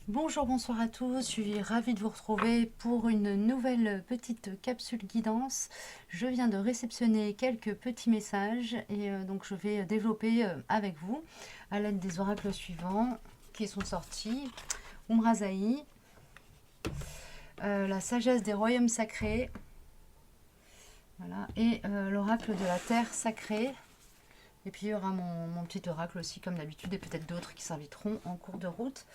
Bonjour, bonsoir à tous, je suis ravie de vous retrouver pour une nouvelle petite capsule guidance. Je viens de réceptionner quelques petits messages et donc je vais développer avec vous à l'aide des oracles suivants qui sont sortis. Umrazaï, la sagesse des royaumes sacrés, voilà, et l'oracle de la terre sacrée. Et puis il y aura mon petit oracle aussi comme d'habitude et peut-être d'autres qui s'inviteront en cours de route.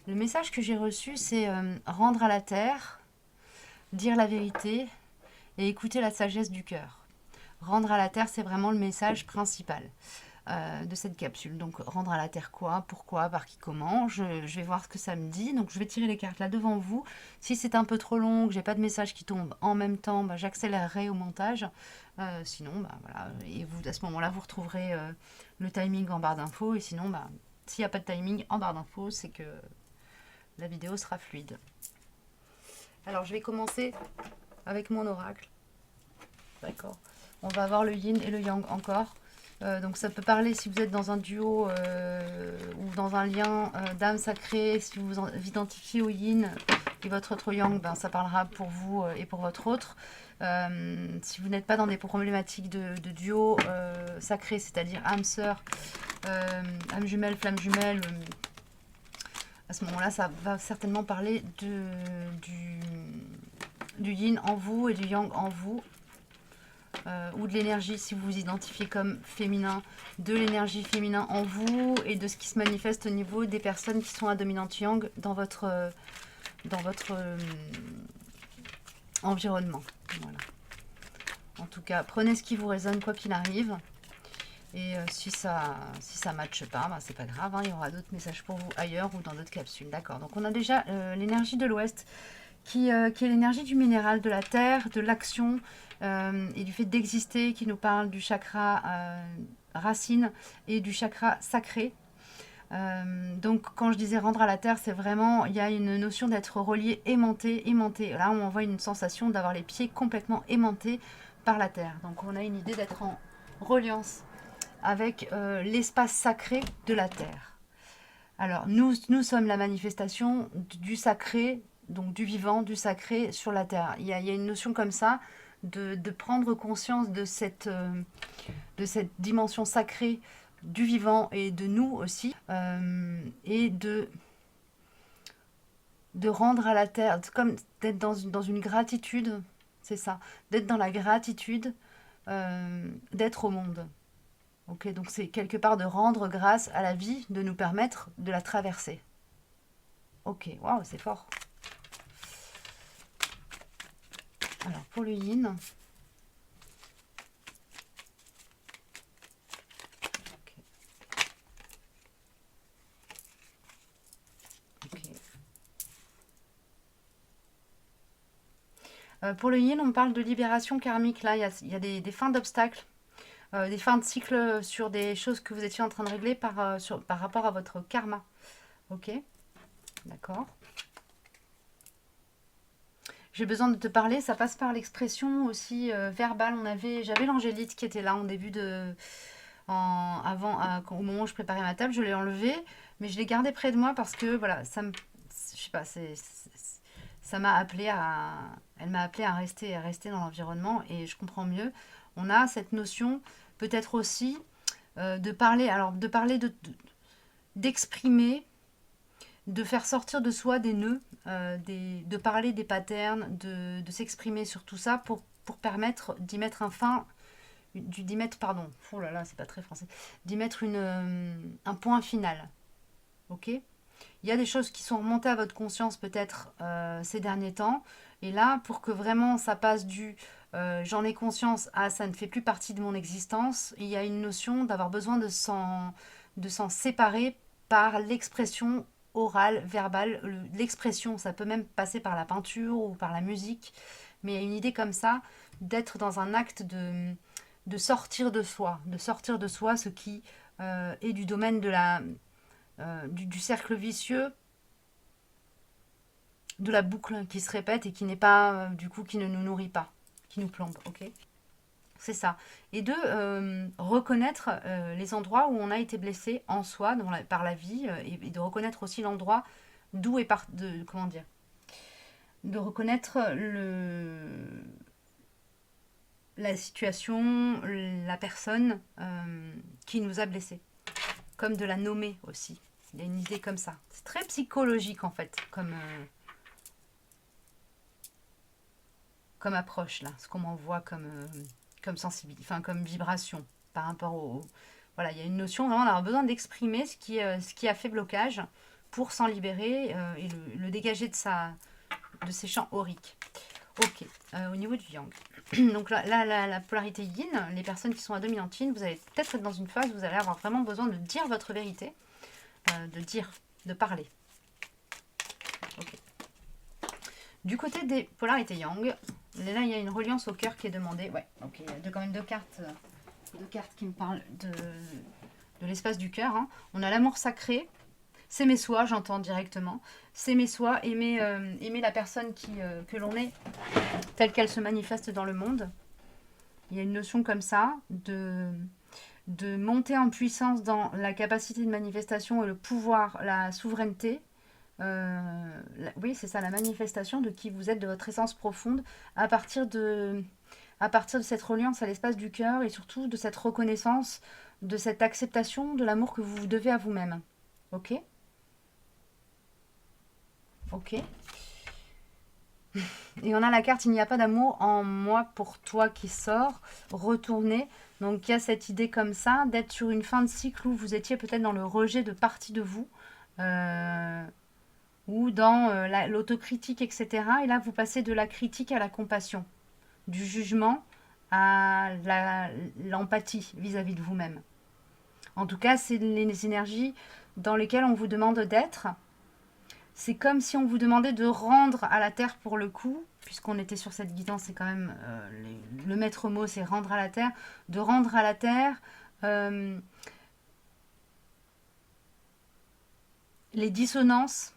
Le message que j'ai reçu c'est rendre à la terre, dire la vérité et écouter la sagesse du cœur. Rendre à la terre, c'est vraiment le message principal de cette capsule. Donc rendre à la terre quoi, pourquoi, par qui, comment. Je vais voir ce que ça me dit. Donc je vais tirer les cartes là devant vous. Si c'est un peu trop long, que j'ai pas de message qui tombe en même temps, bah, j'accélérerai au montage. Sinon, bah, voilà. Et vous, à ce moment-là, vous retrouverez le timing en barre d'infos. Et sinon, bah, s'il n'y a pas de timing en barre d'infos, c'est que la vidéo sera fluide. Alors je vais commencer avec mon oracle. D'accord. On va avoir le yin et le yang encore. Donc ça peut parler si vous êtes dans un duo ou dans un lien d'âme sacrée, si vous vous identifiez au yin et votre autre yang, ben, ça parlera pour vous et pour votre autre. Si vous n'êtes pas dans des problématiques de duo sacré, c'est-à-dire âme sœur, âme jumelle, flamme jumelle, à ce moment-là, ça va certainement parler du yin en vous et du yang en vous. Ou de l'énergie si vous vous identifiez comme féminin, de l'énergie féminin en vous et de ce qui se manifeste au niveau des personnes qui sont à dominante yang dans votre environnement. Voilà. En tout cas, prenez ce qui vous résonne quoi qu'il arrive. Et si ça matche pas, ben c'est pas grave, hein, il y aura d'autres messages pour vous ailleurs ou dans d'autres capsules. D'accord, donc on a déjà l'énergie de l'Ouest qui est l'énergie du minéral, de la terre, de l'action et du fait d'exister, qui nous parle du chakra racine et du chakra sacré. Donc quand je disais rendre à la terre, c'est vraiment, il y a une notion d'être relié, aimanté, aimanté. Là, on envoie une sensation d'avoir les pieds complètement aimantés par la terre. Donc on a une idée d'être en reliance avec l'espace sacré de la terre. Alors, nous sommes la manifestation du sacré, donc du vivant, du sacré sur la terre. Il y a une notion comme ça de prendre conscience de cette dimension sacrée du vivant et de nous aussi, et de rendre à la terre, comme d'être dans une gratitude, c'est ça, d'être dans la gratitude d'être au monde. Ok, donc c'est quelque part de rendre grâce à la vie, de nous permettre de la traverser. Ok, waouh, c'est fort. Alors pour le yin, ok, ok. Pour le yin, on parle de libération karmique. Là, il y a des fins d'obstacles, des fins de cycle sur des choses que vous étiez en train de régler par rapport à votre karma. Ok, d'accord. J'ai besoin de te parler, ça passe par l'expression aussi verbale. J'avais l'angélite qui était là en début au moment où je préparais ma table, je l'ai enlevée, mais je l'ai gardée près de moi parce que voilà, je sais pas, ça m'a appelé elle m'a appelé à rester dans l'environnement et je comprends mieux. On a cette notion peut-être aussi d'exprimer, de faire sortir de soi des nœuds, de parler des patterns, de s'exprimer sur tout ça pour permettre d'y mettre d'y mettre, pardon, oh là là, c'est pas très français, d'y mettre un point final. Ok. Il y a des choses qui sont remontées à votre conscience peut-être ces derniers temps. Et là, pour que vraiment ça passe du j'en ai conscience à ça ne fait plus partie de mon existence, il y a une notion d'avoir besoin de s'en séparer par l'expression orale, verbale. L'expression, ça peut même passer par la peinture ou par la musique. Mais il y a une idée comme ça d'être dans un acte de sortir de soi ce qui est du domaine du cercle vicieux, de la boucle qui se répète et qui n'est pas, du coup, qui ne nous nourrit pas, qui nous plombe, ok. C'est ça. Et de reconnaître les endroits où on a été blessé en soi par la vie et de reconnaître aussi l'endroit d'où est comment dire, de reconnaître la situation, la personne qui nous a blessés. Comme de la nommer aussi. Il y a une idée comme ça. C'est très psychologique en fait, comme approche là, ce qu'on m'envoie comme sensibilité, enfin comme vibration par rapport au... Voilà, il y a une notion vraiment d'avoir besoin d'exprimer ce qui a fait blocage pour s'en libérer et le dégager de ses champs auriques. Ok, au niveau du yang. Donc là, la polarité yin, les personnes qui sont à dominante yin, vous allez peut-être être dans une phase où vous allez avoir vraiment besoin de dire votre vérité, de parler. Ok. Du côté des polarités yang, là il y a une reliance au cœur qui est demandée. Ouais, ok, il y a quand même deux cartes qui me parlent de l'espace du cœur. Hein. On a l'amour sacré. S'aimer soi, j'entends directement. S'aimer soi, aimer la personne que l'on est, telle qu'elle se manifeste dans le monde. Il y a une notion comme ça de monter en puissance dans la capacité de manifestation et le pouvoir, la souveraineté. Oui, c'est ça, la manifestation de qui vous êtes, de votre essence profonde, à partir de cette reliance à l'espace du cœur et surtout de cette reconnaissance, de cette acceptation de l'amour que vous vous devez à vous-même. Ok ? Ok. Et on a la carte « Il n'y a pas d'amour en moi pour toi » qui sort, retourner. Donc il y a cette idée comme ça, d'être sur une fin de cycle où vous étiez peut-être dans le rejet de partie de vous, ou dans l'autocritique, etc. Et là, vous passez de la critique à la compassion, du jugement à l'empathie vis-à-vis de vous-même. En tout cas, c'est les énergies dans lesquelles on vous demande d'être. C'est comme si on vous demandait de rendre à la terre pour le coup, puisqu'on était sur cette guidance, c'est quand même le maître mot, c'est rendre à la terre, de rendre à la terre les dissonances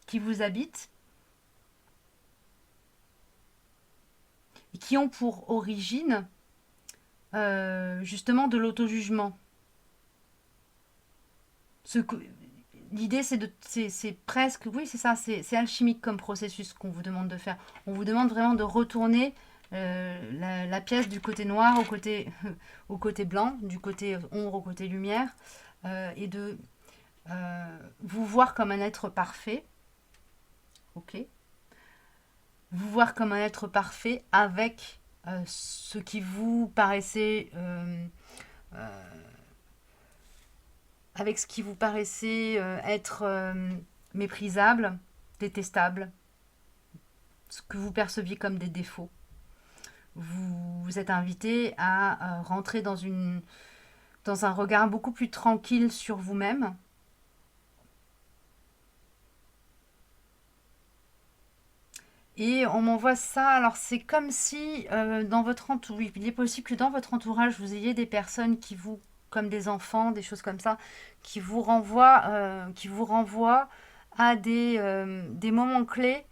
qui vous habitent et qui ont pour origine justement de l'auto-jugement. L'idée, c'est presque, oui, c'est ça, c'est alchimique comme processus qu'on vous demande de faire. On vous demande vraiment de retourner la pièce du côté noir au côté blanc, du côté ombre au côté lumière, et de vous voir comme un être parfait. Ok. Vous voir comme un être parfait avec ce qui vous paraissait être méprisable, détestable, ce que vous perceviez comme des défauts. Vous êtes invité à rentrer dans un regard beaucoup plus tranquille sur vous-même. Et on m'envoie ça, alors c'est comme si dans votre entourage, il est possible que dans votre entourage, vous ayez des personnes comme des enfants, des choses comme ça, qui vous renvoient à des moments clés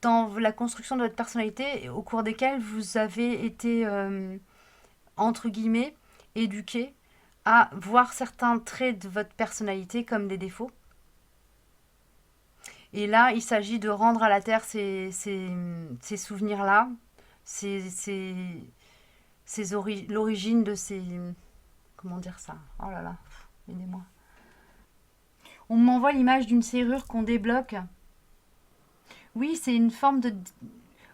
dans la construction de votre personnalité au cours desquels vous avez été, entre guillemets, éduqué à voir certains traits de votre personnalité comme des défauts. Et là, il s'agit de rendre à la terre ces souvenirs-là, l'origine de ces... Comment dire ça? Oh là là, aidez-moi. On m'envoie l'image d'une serrure qu'on débloque. Oui, c'est une forme de...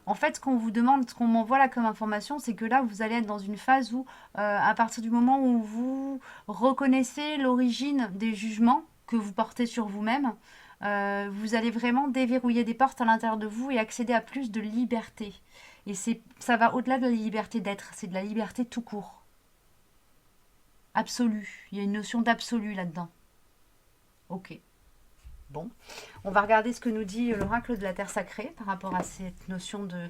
En fait, ce qu'on vous demande, ce qu'on m'envoie là comme information, c'est que là, vous allez être dans une phase où, à partir du moment où vous reconnaissez l'origine des jugements que vous portez sur vous-même, vous allez vraiment déverrouiller des portes à l'intérieur de vous et accéder à plus de liberté. Et ça va au-delà de la liberté d'être, c'est de la liberté tout court. Absolue. Il y a une notion d'absolu là-dedans. Ok. Bon. On va regarder ce que nous dit l'oracle de la terre sacrée par rapport à cette notion de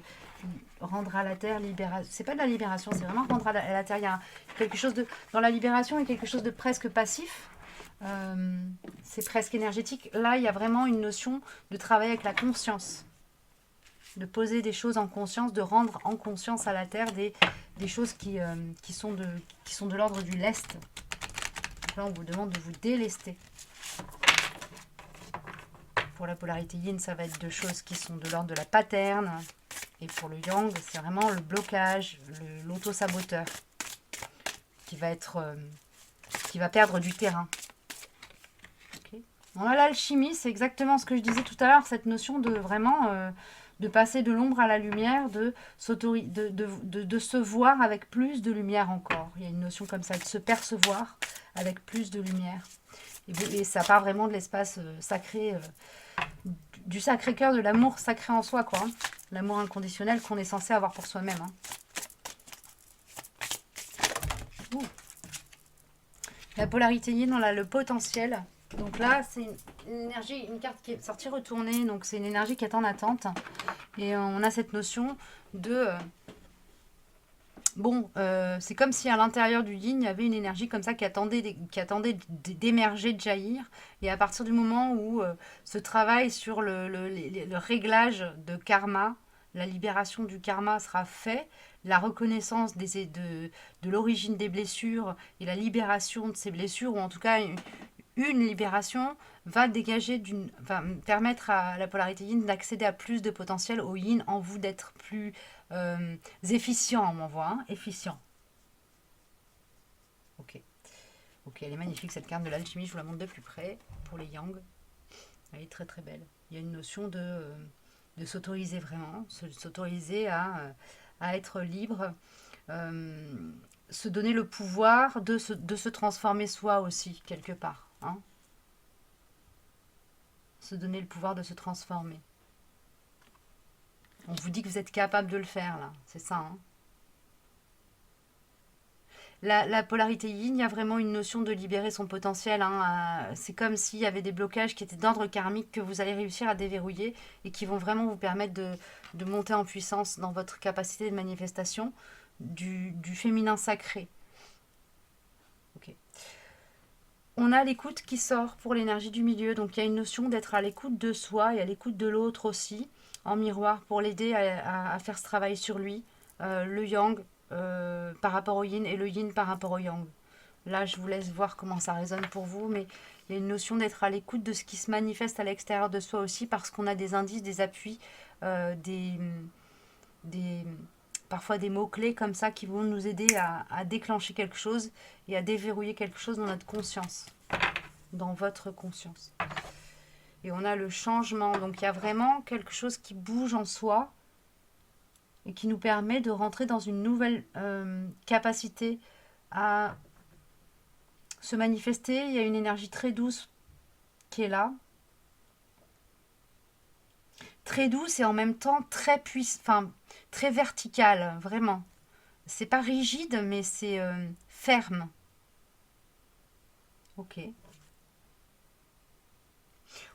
rendre à la terre, libération. C'est pas de la libération, c'est vraiment rendre à la terre. Il y a quelque chose de... Dans la libération, il y a quelque chose de presque passif. C'est presque énergétique. Là, il y a vraiment une notion de travail avec la conscience, de poser des choses en conscience, de rendre en conscience à la terre des choses qui sont de l'ordre du lest. Donc là, on vous demande de vous délester. Pour la polarité yin, ça va être deux choses qui sont de l'ordre de la paterne. Et pour le yang, c'est vraiment le blocage, l'auto-saboteur qui va être, qui va perdre du terrain. Okay. On a l'alchimie, c'est exactement ce que je disais tout à l'heure, cette notion de vraiment de passer de l'ombre à la lumière, de se voir avec plus de lumière encore. Il y a une notion comme ça, de se percevoir avec plus de lumière. Et ça part vraiment de l'espace sacré, du Sacré-Cœur, de l'amour sacré en soi, quoi. Hein. L'amour inconditionnel qu'on est censé avoir pour soi-même. Hein. La polarité yin, on a le potentiel. Donc là, c'est une énergie, une carte qui est sortie retournée. Donc c'est une énergie qui est en attente. Et on a cette notion de... c'est comme si à l'intérieur du yin, il y avait une énergie comme ça qui attendait d'émerger, de jaillir. Et à partir du moment où ce travail sur le réglage de karma, la libération du karma sera fait, la reconnaissance de l'origine des blessures et la libération de ces blessures, ou en tout cas une libération, va permettre à la polarité yin d'accéder à plus de potentiel au yin en vous, d'être plus efficient, on m'envoie, hein, efficient. Ok, elle est magnifique cette carte de l'alchimie, je vous la montre de plus près pour les yang. Elle est très très belle. Il y a une notion de s'autoriser vraiment, s'autoriser à être libre, se donner le pouvoir de se transformer soi aussi, quelque part. Hein. Se donner le pouvoir de se transformer. On vous dit que vous êtes capable de le faire, là. C'est ça, hein. La polarité yin, il y a vraiment une notion de libérer son potentiel. Hein. C'est comme s'il y avait des blocages qui étaient d'ordre karmique que vous allez réussir à déverrouiller et qui vont vraiment vous permettre de monter en puissance dans votre capacité de manifestation du féminin sacré. Ok. On a l'écoute qui sort pour l'énergie du milieu. Donc il y a une notion d'être à l'écoute de soi et à l'écoute de l'autre aussi, en miroir, pour l'aider à faire ce travail sur lui. Le yang par rapport au yin et le yin par rapport au yang. Là, je vous laisse voir comment ça résonne pour vous, mais il y a une notion d'être à l'écoute de ce qui se manifeste à l'extérieur de soi aussi, parce qu'on a des indices, des appuis, parfois des mots-clés comme ça qui vont nous aider à déclencher quelque chose et à déverrouiller quelque chose dans notre conscience, dans votre conscience. Et on a le changement, donc il y a vraiment quelque chose qui bouge en soi et qui nous permet de rentrer dans une nouvelle capacité à se manifester. Il y a une énergie très douce qui est là. Très douce et en même temps très très verticale, vraiment. C'est pas rigide, mais c'est ferme. Ok.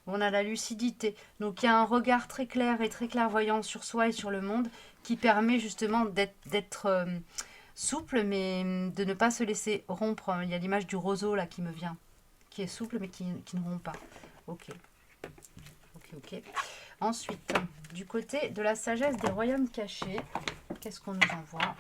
On a la lucidité. Donc il y a un regard très clair et très clairvoyant sur soi et sur le monde qui permet justement d'être souple, mais de ne pas se laisser rompre. Il y a l'image du roseau là qui me vient, qui est souple mais qui ne rompt pas. Ok. Ensuite, du côté de la sagesse des royaumes cachés, qu'est-ce qu'on nous envoie ?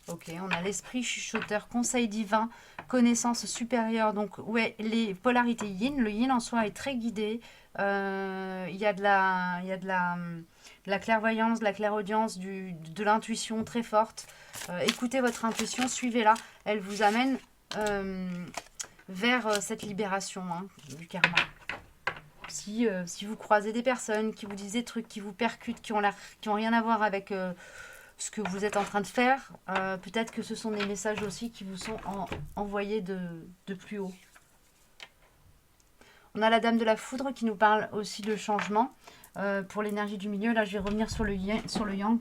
Ok, on a l'esprit chuchoteur, conseil divin, connaissance supérieure. Donc, ouais, les polarités yin, le yin en soi est très guidé. Il y a de la clairvoyance, de la clairaudience, de l'intuition très forte. Écoutez votre intuition, suivez-la. Elle vous amène vers cette libération du karma. Si vous croisez des personnes qui vous disent des trucs, qui vous percutent, qui ont rien à voir avec ce que vous êtes en train de faire, peut-être que ce sont des messages aussi qui vous sont envoyés de plus haut. On a la Dame de la Foudre qui nous parle aussi de changement pour l'énergie du milieu. Là, je vais revenir sur le yang.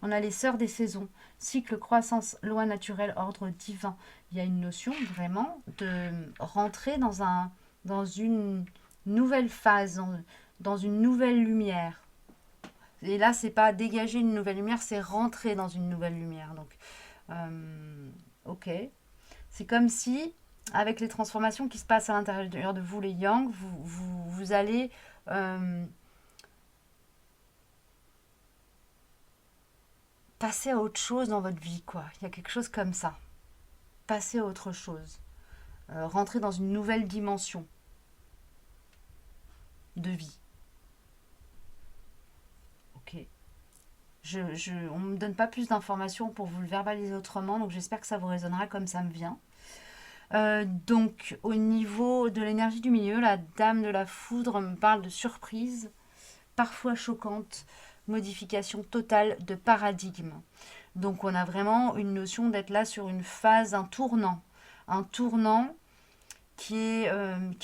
On a les Sœurs des saisons, cycle, croissance, loi naturelle, ordre divin. Il y a une notion vraiment de rentrer dans une nouvelle phase, dans une nouvelle lumière. Et là, c'est pas dégager une nouvelle lumière, c'est rentrer dans une nouvelle lumière. Donc, ok. C'est comme si, avec les transformations qui se passent à l'intérieur de vous, les yang, vous allez passer à autre chose dans votre vie, quoi. Il y a quelque chose comme ça. Passer à autre chose. Rentrer dans une nouvelle dimension de vie. Ok. On ne me donne pas plus d'informations pour vous le verbaliser autrement, donc j'espère que ça vous résonnera comme ça me vient. Donc, au niveau de l'énergie du milieu, la dame de la foudre me parle de surprise, parfois choquante, modification totale de paradigme. Donc, on a vraiment une notion d'être là sur une phase, un tournant qui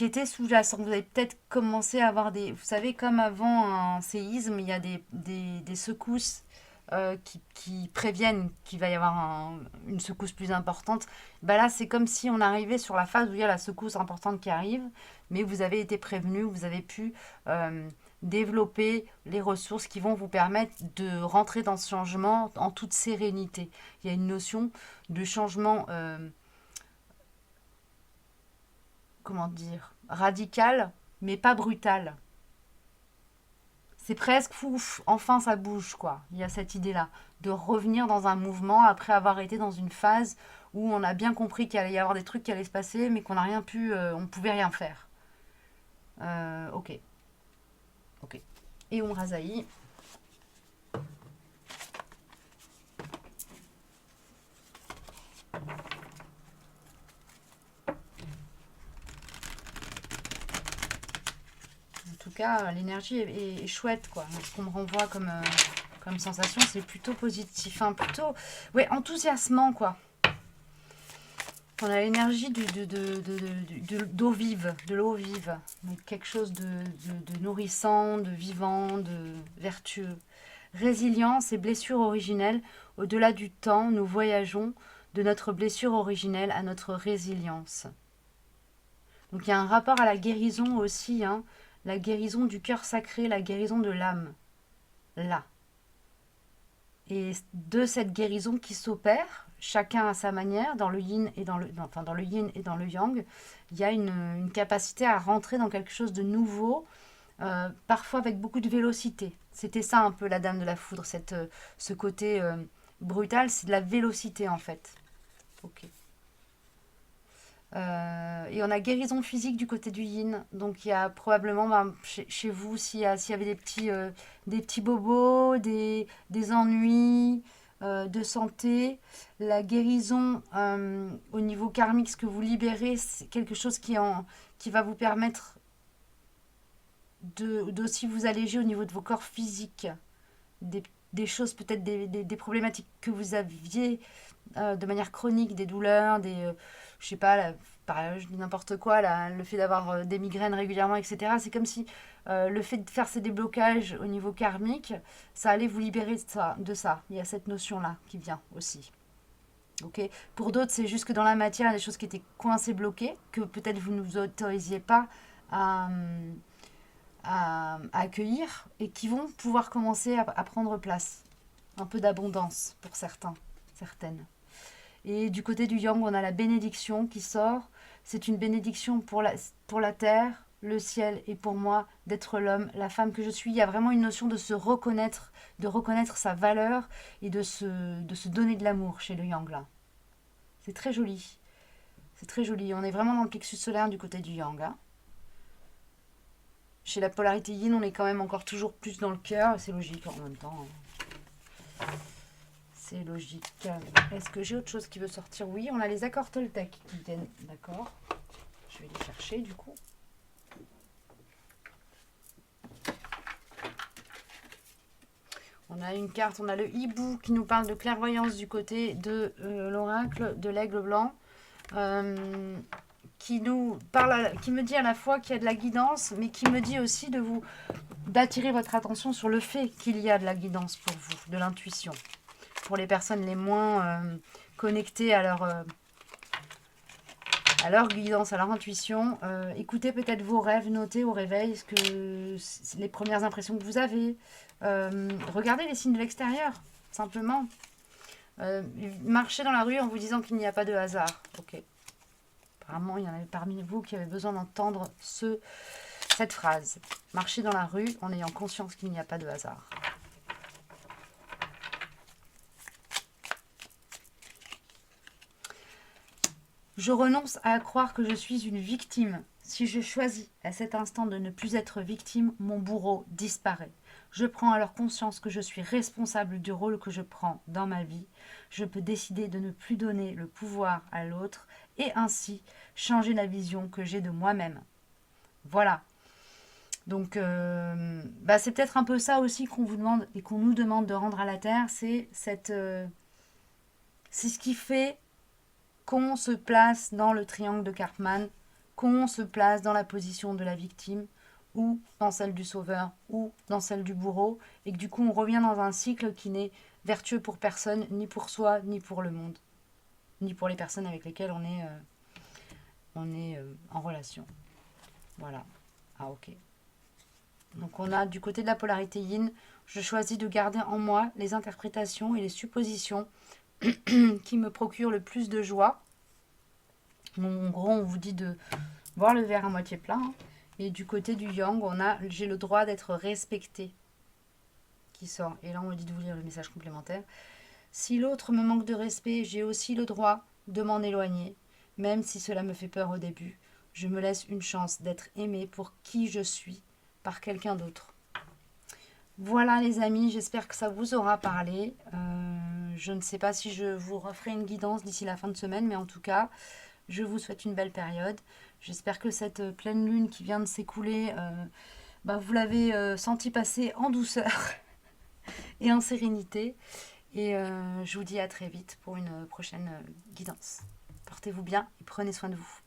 était sous-jacent. Vous avez peut-être commencé à avoir des... Vous savez, comme avant un séisme, il y a des secousses qui préviennent qu'il va y avoir une secousse plus importante. Bah là, c'est comme si on arrivait sur la phase où il y a la secousse importante qui arrive, mais vous avez été prévenu, vous avez pu développer les ressources qui vont vous permettre de rentrer dans ce changement en toute sérénité. Il y a une notion de changement... comment dire, radical, mais pas brutal. C'est presque ouf, enfin ça bouge, quoi. Il y a cette idée-là, de revenir dans un mouvement après avoir été dans une phase où on a bien compris qu'il allait y avoir des trucs qui allaient se passer, mais qu'on n'a rien pu, on ne pouvait rien faire. Ok. Ok. Et Umrazaï. En tout cas, l'énergie est chouette, quoi. Ce qu'on me renvoie comme sensation, c'est plutôt positif. Enfin, plutôt, ouais, enthousiasmant, quoi. On a l'énergie d'eau vive, de l'eau vive. Donc quelque chose de nourrissant, de vivant, de vertueux. Résilience et blessure originelle. Au-delà du temps, nous voyageons de notre blessure originelle à notre résilience. Donc il y a un rapport à la guérison aussi, hein. La guérison du cœur sacré, la guérison de l'âme. Là. Et de cette guérison qui s'opère, chacun à sa manière, dans le yin et dans le, enfin, dans le yin et dans le yang, il y a une capacité à rentrer dans quelque chose de nouveau, parfois avec beaucoup de vélocité. C'était ça un peu la dame de la foudre, ce côté brutal, c'est de la vélocité en fait. Ok. Et on a guérison physique du côté du yin. Donc il y a probablement chez vous, s'il y avait des petits bobos, des ennuis de santé, la guérison au niveau karmique, ce que vous libérez, c'est quelque chose qui va vous permettre d'aussi vous alléger au niveau de vos corps physiques. Des choses, peut-être des problématiques que vous aviez de manière chronique, des douleurs, je sais pas, je dis n'importe quoi, le fait d'avoir des migraines régulièrement, etc. C'est comme si le fait de faire ces déblocages au niveau karmique, ça allait vous libérer de ça. Il y a cette notion-là qui vient aussi. Okay. Pour d'autres, c'est juste que dans la matière, il y a des choses qui étaient coincées, bloquées, que peut-être vous ne vous autorisiez pas à accueillir et qui vont pouvoir commencer à prendre place. Un peu d'abondance pour certaines. Et du côté du yang, on a la bénédiction qui sort. C'est une bénédiction pour la terre, le ciel et pour moi d'être l'homme, la femme que je suis. Il y a vraiment une notion de se reconnaître, de reconnaître sa valeur et de se donner de l'amour chez le yang là. C'est très joli. C'est très joli. On est vraiment dans le plexus solaire du côté du yang. Hein. Chez la polarité yin, on est quand même encore toujours plus dans le cœur. C'est logique en même temps. C'est logique. Est-ce que j'ai autre chose qui veut sortir? Oui, on a les accords Toltec qui viennent. D'accord. Je vais les chercher du coup. On a une carte, on a le hibou qui nous parle de clairvoyance du côté de l'oracle de l'aigle blanc. Qui me dit à la fois qu'il y a de la guidance, mais qui me dit aussi d'attirer votre attention sur le fait qu'il y a de la guidance pour vous, de l'intuition. Pour les personnes les moins connectées à leur guidance, à leur intuition, écoutez peut-être vos rêves, notez au réveil les premières impressions que vous avez. Regardez les signes de l'extérieur, simplement. Marchez dans la rue en vous disant qu'il n'y a pas de hasard. Ok. Apparemment, il y en avait parmi vous qui avaient besoin d'entendre cette phrase. Marchez dans la rue en ayant conscience qu'il n'y a pas de hasard. Je renonce à croire que je suis une victime. Si je choisis à cet instant de ne plus être victime, mon bourreau disparaît. Je prends alors conscience que je suis responsable du rôle que je prends dans ma vie. Je peux décider de ne plus donner le pouvoir à l'autre et ainsi changer la vision que j'ai de moi-même. Voilà. Donc, c'est peut-être un peu ça aussi qu'on vous demande et qu'on nous demande de rendre à la Terre. C'est ce qui fait qu'on se place dans le triangle de Karpman, qu'on se place dans la position de la victime, ou dans celle du sauveur, ou dans celle du bourreau, et que du coup on revient dans un cycle qui n'est vertueux pour personne, ni pour soi, ni pour le monde, ni pour les personnes avec lesquelles on est en relation. Voilà. Ah ok. Donc on a du côté de la polarité yin, je choisis de garder en moi les interprétations et les suppositions qui me procurent le plus de joie. En gros, on vous dit de voir le verre à moitié plein. Et du côté du yang, on a j'ai le droit d'être respecté qui sort. Et là, on me dit de vous lire le message complémentaire. Si l'autre me manque de respect, j'ai aussi le droit de m'en éloigner, même si cela me fait peur au début. Je me laisse une chance d'être aimée pour qui je suis par quelqu'un d'autre. Voilà les amis, j'espère que ça vous aura parlé. Je ne sais pas si je vous referai une guidance d'ici la fin de semaine, mais en tout cas, je vous souhaite une belle période. J'espère que cette pleine lune qui vient de s'écouler, vous l'avez senti passer en douceur et en sérénité. Et je vous dis à très vite pour une prochaine guidance. Portez-vous bien et prenez soin de vous.